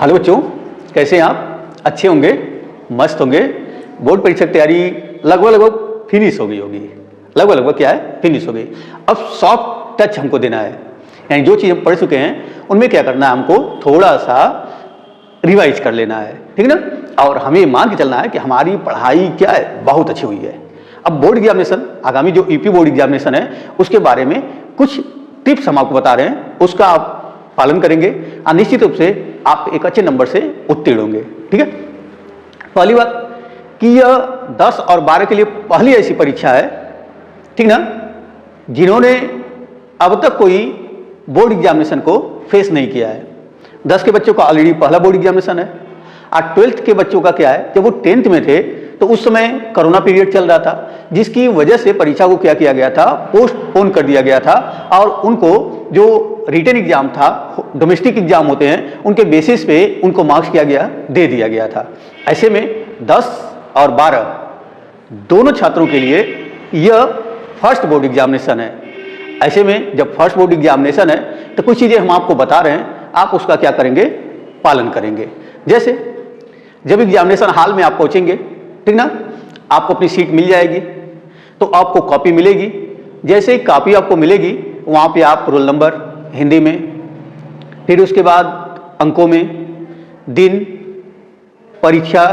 Hello बच्चों, कैसे हैं आप? अच्छे होंगे, मस्त होंगे। बोर्ड परीक्षा की तैयारी लगभग फिनिश हो गई होगी। लगभग क्या है, फिनिश हो गई। अब सॉफ्ट टच हमको देना है, यानी जो चीज़ हम पढ़ चुके हैं उनमें क्या करना है, हमको थोड़ा सा रिवाइज कर लेना है, ठीक ना। और हमें मान के चलना है कि हमारी पढ़ाई क्या है, बहुत अच्छी हुई है। अब बोर्ड एग्जामिनेशन, आगामी जो यूपी बोर्ड एग्जामिनेशन है उसके बारे में कुछ टिप्स हम आपको बता रहे हैं, उसका आप पालन करेंगे और निश्चित रूप से आप एक अच्छे नंबर से उत्तीर्ण होंगे, ठीक है। पहली बात कि यह 10 और 12 के लिए पहली ऐसी परीक्षा है, ठीक ना, जिन्होंने अब तक कोई बोर्ड एग्जामिनेशन को फेस नहीं किया है। 10 के बच्चों का ऑलरेडी पहला बोर्ड एग्जामिनेशन है और 12th के बच्चों का क्या है, जब वो 10th में थे तो उस समय कोरोना पीरियड चल रहा था, जिसकी वजह से परीक्षा को क्या किया गया था, पोस्टपोन कर दिया गया था और उनको जो रिटन एग्जाम था, डोमेस्टिक एग्जाम होते हैं, उनके बेसिस पे उनको मार्क्स किया गया, दे दिया गया था। ऐसे में 10 और 12 दोनों छात्रों के लिए यह फर्स्ट बोर्ड एग्जामिनेशन है। ऐसे में जब फर्स्ट बोर्ड एग्जामिनेशन है तो कुछ चीज़ें हम आपको बता रहे हैं, आप उसका क्या करेंगे, पालन करेंगे। जैसे जब एग्जामिनेशन हॉल में आप पहुंचेंगे, ठीक ना, आपको अपनी सीट मिल जाएगी तो आपको कॉपी मिलेगी। जैसे ही कॉपी आपको मिलेगी वहाँ पे आप रोल नंबर हिंदी में, फिर उसके बाद अंकों में, दिन, परीक्षा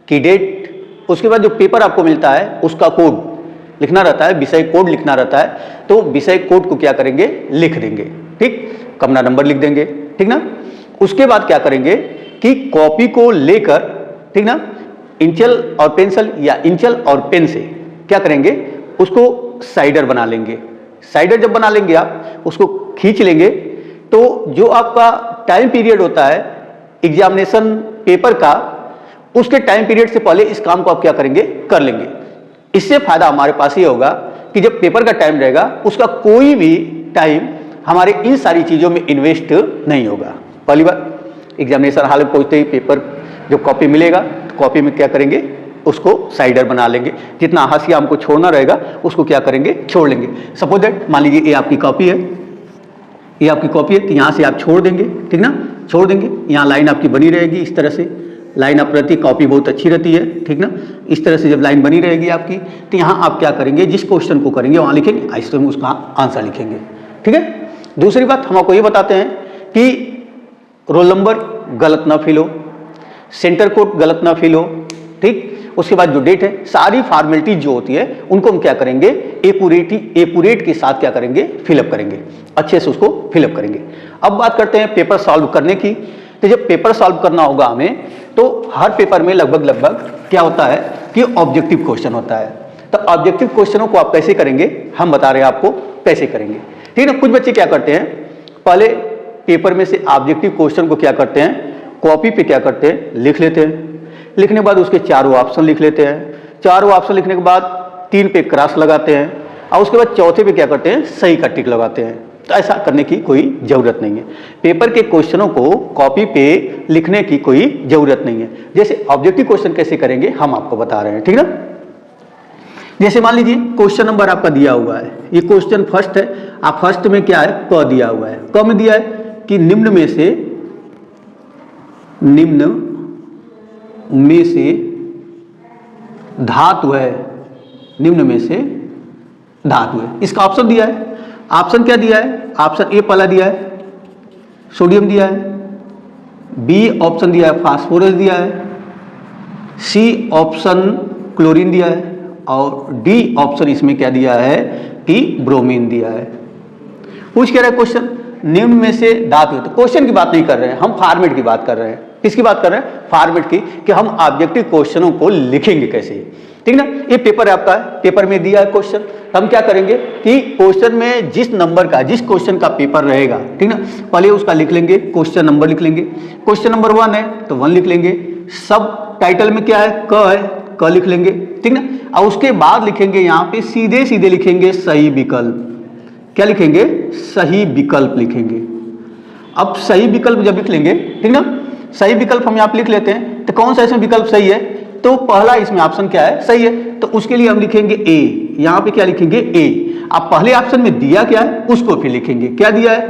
की डेट, उसके बाद जो पेपर आपको मिलता है उसका कोड लिखना रहता है, विषय कोड लिखना रहता है, तो विषय कोड को क्या करेंगे, लिख देंगे, ठीक, कमरा नंबर लिख देंगे, ठीक ना। उसके बाद क्या करेंगे कि कॉपी को लेकर, ठीक ना, इंचल और पेंसिल या इंचल और पेन से क्या करेंगे, उसको साइडर बना लेंगे। साइडर जब बना लेंगे आप उसको खींच लेंगे तो जो आपका टाइम पीरियड होता है एग्जामिनेशन पेपर का, उसके टाइम पीरियड से पहले इस काम को आप क्या करेंगे, कर लेंगे। इससे फायदा हमारे पास ये होगा कि जब पेपर का टाइम रहेगा उसका कोई भी टाइम हमारे इन सारी चीज़ों में इन्वेस्ट नहीं होगा। पहली बात, एग्जामिनेशन हॉल में पहुंचते ही पेपर जो कॉपी मिलेगा तो कॉपी में क्या करेंगे, उसको साइडर बना लेंगे। जितना हाशिया हमको छोड़ना रहेगा उसको क्या करेंगे, छोड़ लेंगे। सपोज दैट मान लीजिए ये आपकी कॉपी है, ये आपकी कॉपी है, तो यहाँ से आप छोड़ देंगे, ठीक ना, छोड़ देंगे। यहाँ लाइन आपकी बनी रहेगी, इस तरह से लाइन आप रहती, कॉपी बहुत अच्छी रहती है, ठीक ना। इस तरह से जब लाइन बनी रहेगी आपकी तो यहाँ आप क्या करेंगे, जिस क्वेश्चन को करेंगे वहाँ लिखेंगे, ऐसे में उसका आंसर लिखेंगे, ठीक है। दूसरी बात हम आपको ये बताते हैं कि रोल नंबर गलत ना फिल हो, सेंटर कोड गलत ना फिल हो, ठीक। उसके बाद जो डेट है, सारी फॉर्मेलिटी जो होती है उनको हम क्या करेंगे, एकुरेट के साथ क्या करेंगे, फिलअप करेंगे, अच्छे से उसको फिलअप करेंगे। अब बात करते हैं पेपर सॉल्व करने की। तो जब पेपर सॉल्व करना होगा हमें, तो हर पेपर में लगभग क्या होता है कि ऑब्जेक्टिव क्वेश्चन होता है। तो ऑब्जेक्टिव क्वेश्चनों को आप कैसे करेंगे, हम बता रहे हैं आपको कैसे करेंगे, ठीक है। कुछ बच्चे क्या करते हैं, पहले पेपर में से ऑब्जेक्टिव क्वेश्चन को क्या करते हैं, कॉपी पे क्या करते हैं, लिख लेते हैं। लिखने के बाद उसके चारों ऑप्शन लिख लेते हैं। चारों ऑप्शन लिखने के बाद 3 पे क्रॉस लगाते हैं और उसके बाद चौथे पे क्या करते हैं, सही का टिक लगाते हैं। तो ऐसा करने की कोई ज़रूरत नहीं है। पेपर के क्वेश्चनों को कॉपी पे लिखने की कोई ज़रूरत नहीं है। जैसे ऑब्जेक्टिव क्वेश्चन कैसे करेंगे हम आपको बता रहे हैं, ठीक ना। जैसे मान लीजिए क्वेश्चन नंबर आपका दिया हुआ है, ये क्वेश्चन फर्स्ट है। आप फर्स्ट में क्या है, क दिया हुआ है। क में दिया है कि निम्न में से धातु है, निम्न में से धातु है। इसका ऑप्शन दिया है। ऑप्शन क्या दिया है, ऑप्शन ए पहला दिया है, सोडियम दिया है। बी ऑप्शन दिया है, फास्फोरस दिया है। सी ऑप्शन क्लोरीन दिया है और डी ऑप्शन इसमें क्या दिया है कि ब्रोमीन दिया है। पूछ क्या रहा है क्वेश्चन, निम्न में से धातु। तो क्वेश्चन की बात नहीं कर रहे हैं हम, फॉर्मेट की बात कर रहे हैं। किसकी बात कर रहे हैं, फॉर्मेट की, कि हम ऑब्जेक्टिव क्वेश्चनों को लिखेंगे कैसे, ठीक ना। ये पेपर है आपका, पेपर में दिया है क्वेश्चन, तो हम क्या करेंगे कि क्वेश्चन में जिस नंबर का, जिस क्वेश्चन का पेपर रहेगा, ठीक ना, पहले उसका लिख लेंगे, क्वेश्चन नंबर लिख लेंगे। क्वेश्चन नंबर 1 है तो 1 लिख लेंगे। सब टाइटल में क्या है, क है, क लिख लेंगे, ठीक ना। और उसके बाद लिखेंगे यहाँ पे सीधे लिखेंगे सही विकल्प। क्या लिखेंगे, सही विकल्प लिखेंगे। अब सही विकल्प जब लिख लेंगे, ठीक ना, सही विकल्प हम यहाँ पे लिख लेते हैं। तो कौन सा इसमें विकल्प सही है, तो पहला इसमें ऑप्शन क्या है, सही है, तो उसके लिए हम लिखेंगे ए। यहाँ पे क्या लिखेंगे, ए। अब पहले ऑप्शन में दिया क्या है उसको फिर लिखेंगे, क्या दिया है,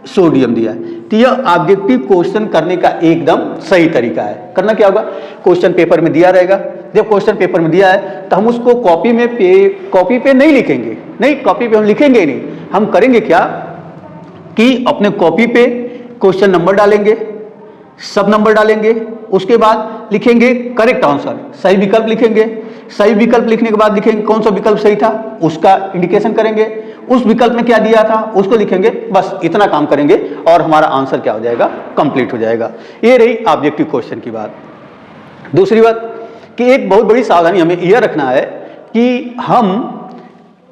सोडियम दिया है। तो यह ऑब्जेक्टिव क्वेश्चन करने का एकदम सही तरीका है। करना क्या होगा, क्वेश्चन पेपर में दिया रहेगा, जब क्वेश्चन पेपर में दिया है तो हम उसको कॉपी पे नहीं लिखेंगे, नहीं कॉपी पे हम लिखेंगे नहीं, हम करेंगे क्या कि अपने कॉपी पे क्वेश्चन नंबर डालेंगे, सब नंबर डालेंगे, उसके बाद लिखेंगे करेक्ट आंसर, सही विकल्प लिखेंगे, सही विकल्प लिखने के बाद लिखेंगे कौन सा विकल्प सही था उसका इंडिकेशन करेंगे, उस विकल्प में क्या दिया था उसको लिखेंगे, बस इतना काम करेंगे और हमारा आंसर क्या हो जाएगा, कंप्लीट हो जाएगा। ये रही ऑब्जेक्टिव क्वेश्चन की बात। दूसरी बात कि एक बहुत बड़ी सावधानी हमें यह रखना है कि हम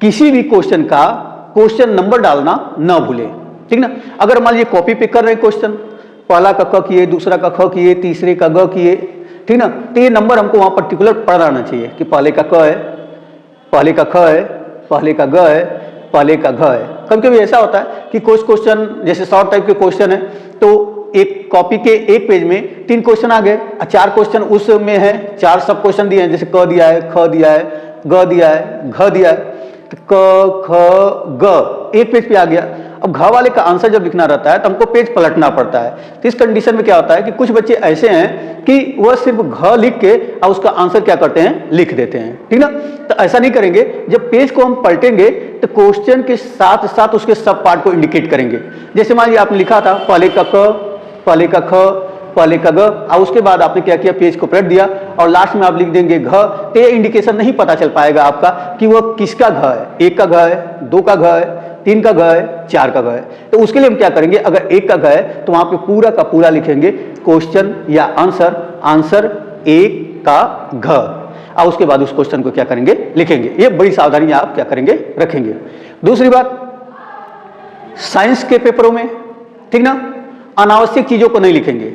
किसी भी क्वेश्चन का क्वेश्चन नंबर डालना न भूलें, ठीक ना। अगर मान लीजिए कॉपी पे कर रहे हैं क्वेश्चन, पहला का क किए, दूसरा का ख किए, तीसरे का ग किए, ठीक ना, तो ये नंबर हमको वहां पर्टिकुलर पढ़ना आना चाहिए कि पहले का क है, पहले का ख है, पहले का ग है, पहले का घ है। कभी कभी ऐसा होता है कि कुछ क्वेश्चन जैसे शॉर्ट टाइप के क्वेश्चन है तो एक कॉपी के एक पेज में 3 क्वेश्चन आ गए, 4 क्वेश्चन उसमें है, 4 सब क्वेश्चन दिए हैं, जैसे क दिया है, ख दिया है, ग दिया है, घ दिया है, तो क ख ग एक पेज पे आ गया। अब घ वाले का आंसर जब लिखना रहता है तो हमको पेज पलटना पड़ता है। तो इस कंडीशन में क्या होता है कि कुछ बच्चे ऐसे हैं कि वह सिर्फ घ लिख के और उसका आंसर क्या करते हैं, लिख देते हैं, ठीक ना। तो ऐसा नहीं करेंगे, जब पेज को हम पलटेंगे तो क्वेश्चन के साथ साथ उसके सब पार्ट को इंडिकेट करेंगे। जैसे मान लीजिए आपने लिखा था पहले का क, पहले का ख, पहले का ग, और उसके बाद आपने क्या किया, पेज को पलट दिया और लास्ट में आप लिख देंगे घ, तो ये इंडिकेशन नहीं पता चल पाएगा आपका कि वह किसका घ है, 1 का घ है, 2 का घ है, 3 का घ है, 4 का घ है। तो उसके लिए हम क्या करेंगे, अगर 1 का घ है तो वहां पे पूरा का पूरा लिखेंगे क्वेश्चन या आंसर, आंसर 1 का घ, और उसके बाद उस क्वेश्चन को क्या करेंगे, लिखेंगे। ये बड़ी सावधानी आप क्या करेंगे, रखेंगे। दूसरी बात, साइंस के पेपरों में, ठीक ना, अनावश्यक चीजों को नहीं लिखेंगे।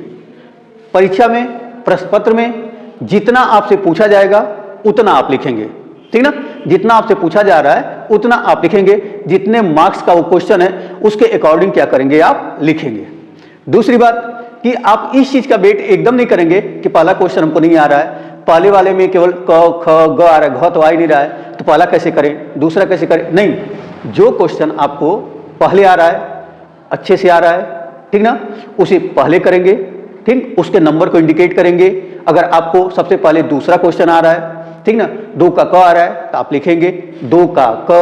परीक्षा में, प्रश्न पत्र में जितना आपसे पूछा जाएगा उतना आप लिखेंगे, ठीक ना। जितना आपसे पूछा जा रहा है उतना आप लिखेंगे, जितने मार्क्स का वो क्वेश्चन है उसके अकॉर्डिंग क्या करेंगे, आप लिखेंगे। दूसरी बात कि आप इस चीज का वेट एकदम नहीं करेंगे कि पहला क्वेश्चन हमको नहीं आ रहा है, पहले वाले में केवल क ख ग आ रहा है, घ तो आ ही नहीं रहा है, तो पहला कैसे करें, दूसरा कैसे करें, नहीं। जो क्वेश्चन आपको पहले आ रहा है, अच्छे से आ रहा है, ठीक ना, उसे पहले करेंगे, ठीक, उसके नंबर को इंडिकेट करेंगे। अगर आपको सबसे पहले दूसरा क्वेश्चन आ रहा है, ठीक ना, 2 का क आ रहा है तो आप लिखेंगे 2 का क,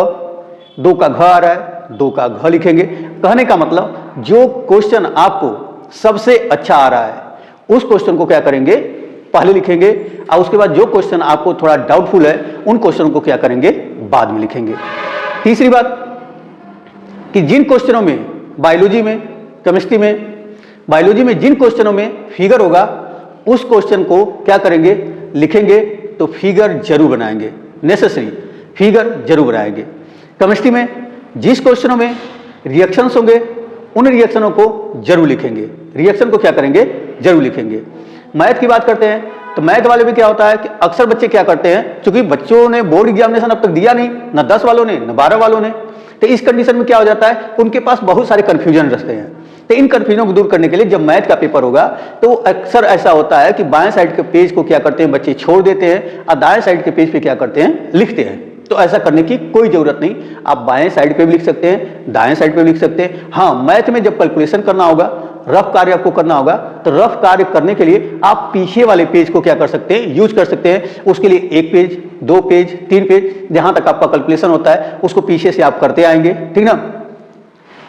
2 का घ आ रहा है 2 का घ लिखेंगे। कहने का मतलब जो क्वेश्चन आपको सबसे अच्छा आ रहा है उस क्वेश्चन को क्या करेंगे, पहले लिखेंगे, और उसके बाद जो क्वेश्चन आपको थोड़ा डाउटफुल है उन क्वेश्चन को क्या करेंगे, बाद में लिखेंगे। तीसरी बात कि जिन क्वेश्चनों में बायोलॉजी में, केमिस्ट्री में, बायोलॉजी में जिन क्वेश्चनों में फिगर होगा उस क्वेश्चन को क्या करेंगे, लिखेंगे, तो फिगर जरूर बनाएंगे, नेसेसरी फिगर जरूर बनाएंगे। केमिस्ट्री में जिस क्वेश्चनों में रिएक्शंस होंगे उन रिएक्शनों को जरूर लिखेंगे, रिएक्शन को क्या करेंगे, जरूर लिखेंगे। मैथ की बात करते हैं तो मैथ वाले में क्या होता है कि अक्सर बच्चे क्या करते हैं, क्योंकि बच्चों ने बोर्ड एग्जामिनेशन अब तक दिया नहीं, न 10 वालों ने न 12 वालों ने, तो इस कंडीशन में क्या हो जाता है, उनके पास बहुत सारे कंफ्यूजन रहते हैं। तो इन कंफ्यूजन को दूर करने के लिए जब मैथ का पेपर होगा तो अक्सर ऐसा होता है कि बाएं साइड के पेज को क्या करते हैं, बच्चे छोड़ देते हैं और दाएं साइड के पेज पे क्या करते हैं, लिखते हैं। तो ऐसा करने की कोई जरूरत नहीं, आप बाएं साइड पे भी लिख सकते हैं, दाएं साइड पे भी लिख सकते हैं। हाँ, मैथ में जब कैलकुलेशन करना होगा, रफ कार्य आपको करना होगा, तो रफ कार्य करने के लिए आप पीछे वाले पेज को क्या कर सकते हैं, यूज कर सकते हैं। उसके लिए 1 पेज, 2 पेज, 3 पेज, जहां तक आपका कैलकुलेशन होता है उसको पीछे से आप करते आएंगे, ठीक ना।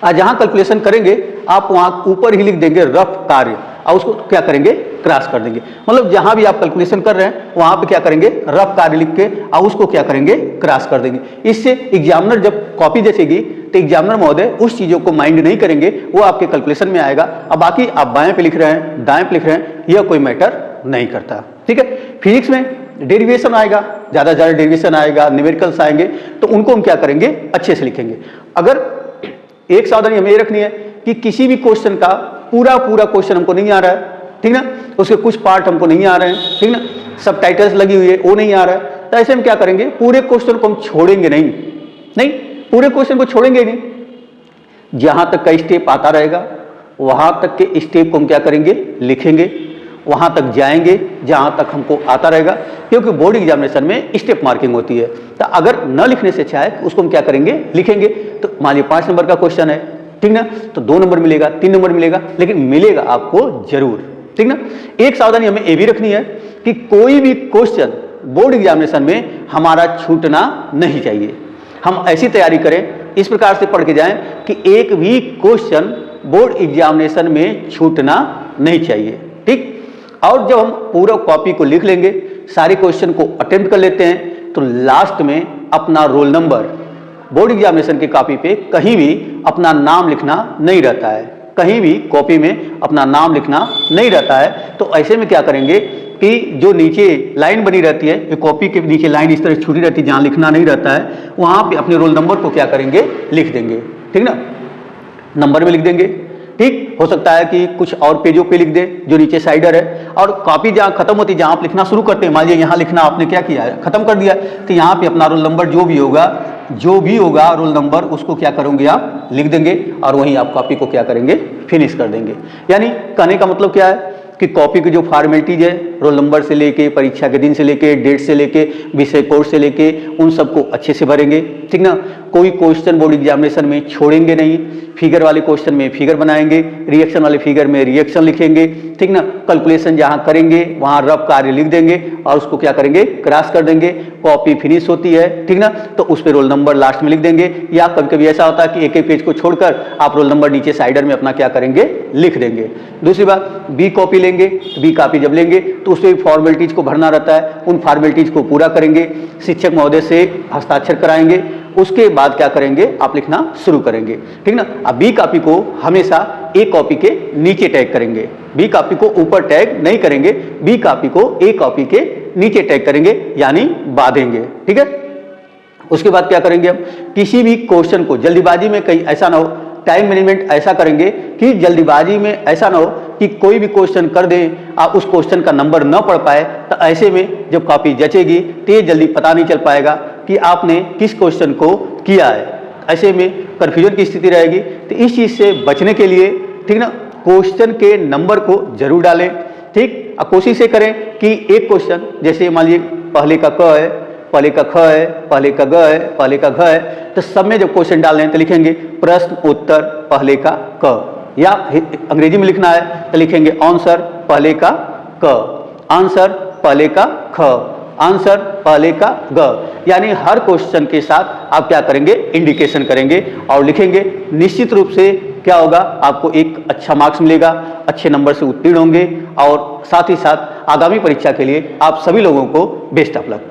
और जहां कैलकुलेशन करेंगे आप वहां ऊपर ही लिख देंगे रफ कार्य और उसको क्या करेंगे, क्रॉस कर देंगे। मतलब जहां भी आप कैलकुलेशन कर रहे हैं वहां पे क्या करेंगे, रफ कार्य लिख के और उसको क्या करेंगे, क्रॉस कर देंगे। इससे एग्जामिनर जब कॉपी देखेगी तो एग्जामिनर महोदय उस चीजों को माइंड नहीं करेंगे, वो आपके कैलकुलेशन में आएगा। अब बाकी आप बाएं पे लिख रहे हैं, दाएं पे लिख रहे हैं, यह कोई मैटर नहीं करता, ठीक है। फिजिक्स में डेरिवेशन आएगा, ज्यादा डेरिवेशन आएगा, न्यूमेरिकल्स आएंगे, तो उनको हम क्या करेंगे, अच्छे से लिखेंगे। अगर एक सावधानी हमें ये रखनी है कि किसी भी क्वेश्चन का पूरा क्वेश्चन हमको नहीं आ रहा है, ठीक ना, उसके कुछ पार्ट हमको नहीं आ रहे हैं, ठीक ना, सब टाइटल्स लगी हुई है वो नहीं आ रहा है, तो ऐसे हम क्या करेंगे, पूरे क्वेश्चन को हम छोड़ेंगे नहीं, पूरे क्वेश्चन को छोड़ेंगे नहीं। जहां तक का स्टेप आता रहेगा वहां तक के स्टेप को हम क्या करेंगे, लिखेंगे, वहां तक जाएंगे जहां तक हमको आता रहेगा, क्योंकि बोर्ड एग्जामिनेशन में स्टेप मार्किंग होती है। तो अगर न लिखने से अच्छा है उसको हम क्या करेंगे, लिखेंगे। तो मान लीजिए 5 नंबर का क्वेश्चन है, ठीक ना। तो 2 नंबर मिलेगा, 3 नंबर मिलेगा, लेकिन मिलेगा आपको जरूर, ठीक ना। एक सावधानी हमें ये भी रखनी है कि कोई भी क्वेश्चन बोर्ड एग्जामिनेशन में हमारा छूटना नहीं चाहिए। हम ऐसी तैयारी करें, इस प्रकार से पढ़ के जाएं कि एक भी क्वेश्चन बोर्ड एग्जामिनेशन में छूटना नहीं चाहिए, ठीक। और जब हम पूरा कॉपी को लिख लेंगे, सारे क्वेश्चन को अटेम्प्ट कर लेते हैं, तो लास्ट में अपना रोल नंबर बोर्ड एग्जामिनेशन की कॉपी पे कहीं भी अपना नाम लिखना नहीं रहता है, कहीं भी कॉपी में अपना नाम लिखना नहीं रहता है। तो ऐसे में क्या करेंगे कि जो नीचे लाइन बनी रहती है, कॉपी के नीचे लाइन इस तरह छुटी रहती है जहाँ लिखना नहीं रहता है, वहाँ पे अपने रोल नंबर को क्या करेंगे, लिख देंगे, ठीक ना। नंबर में लिख देंगे, ठीक। हो सकता है कि कुछ और पेजों पे लिख दे जो नीचे साइडर है, और कॉपी जहाँ खत्म होती है, जहाँ आप लिखना शुरू करते हैं, मान लीजिए यहाँ लिखना आपने क्या किया है, खत्म कर दिया, तो यहाँ पे अपना रोल नंबर जो भी होगा रोल नंबर, उसको क्या करोगे आप, लिख देंगे, और वहीं आप कॉपी को क्या करेंगे, फिनिश कर देंगे। यानी कहने का मतलब क्या है कि कॉपी की जो फॉर्मेलिटीज है, रोल नंबर से लेके, परीक्षा के दिन से लेके, डेट से लेके, विषय कोड से लेके, उन सबको अच्छे से भरेंगे, ठीक ना। कोई क्वेश्चन बोर्ड एग्जामिनेशन में छोड़ेंगे नहीं, फिगर वाले क्वेश्चन में फिगर बनाएंगे, रिएक्शन वाले फिगर में रिएक्शन लिखेंगे, ठीक ना। कैलकुलेशन जहाँ करेंगे वहाँ रफ कार्य लिख देंगे और उसको क्या करेंगे, क्रॉस कर देंगे। कॉपी फिनिश होती है, ठीक ना, तो उस पर रोल नंबर लास्ट में लिख देंगे, या कभी कभी ऐसा होता है कि एक एक पेज को छोड़कर आप रोल नंबर नीचे साइडर में अपना क्या करेंगे, लिख देंगे। दूसरी बात, बी कॉपी लेंगे, बी कॉपी जब लेंगे तो उसमें फॉर्मेलिटीज को भरना रहता है, उन फॉर्मेलिटीज को पूरा करेंगे, शिक्षक महोदय से हस्ताक्षर कराएंगे, उसके बाद क्या करेंगे, आप लिखना शुरू करेंगे, ठीक ना। अब बी कॉपी को हमेशा ए कॉपी के नीचे टैग करेंगे, बी कॉपी को ऊपर टैग नहीं करेंगे, बी कॉपी को ए कॉपी के नीचे टैग करेंगे, यानी बांधेंगे, ठीक है। उसके बाद क्या करेंगे, हम किसी भी क्वेश्चन को जल्दीबाजी में, कहीं ऐसा ना हो, टाइम मैनेजमेंट ऐसा करेंगे कि जल्दीबाजी में ऐसा ना हो कि कोई भी क्वेश्चन कर दें, आप उस क्वेश्चन का नंबर न पढ़ पाए, तो ऐसे में जब कॉपी जचेगी तो जल्दी पता नहीं चल पाएगा कि आपने किस क्वेश्चन को किया है, ऐसे में कन्फ्यूजन की स्थिति रहेगी। तो इस चीज़ से बचने के लिए, ठीक ना, क्वेश्चन के नंबर को जरूर डालें, ठीक। अब कोशिश ये करें कि एक क्वेश्चन, जैसे मान लीजिए पहले का क है, पहले का ख है, पहले का ग है, पहले का घ है, तो सब में जब क्वेश्चन डाल रहे हैं तो लिखेंगे प्रश्न उत्तर पहले का क, या अंग्रेजी में लिखना है तो लिखेंगे आंसर पहले का क, आंसर पहले का ख, आंसर पहले का ग। यानी हर क्वेश्चन के साथ आप क्या करेंगे, इंडिकेशन करेंगे और लिखेंगे। निश्चित रूप से क्या होगा, आपको एक अच्छा मार्क्स मिलेगा, अच्छे नंबर से उत्तीर्ण होंगे, और साथ ही साथ आगामी परीक्षा के लिए आप सभी लोगों को बेस्ट ऑफ लक।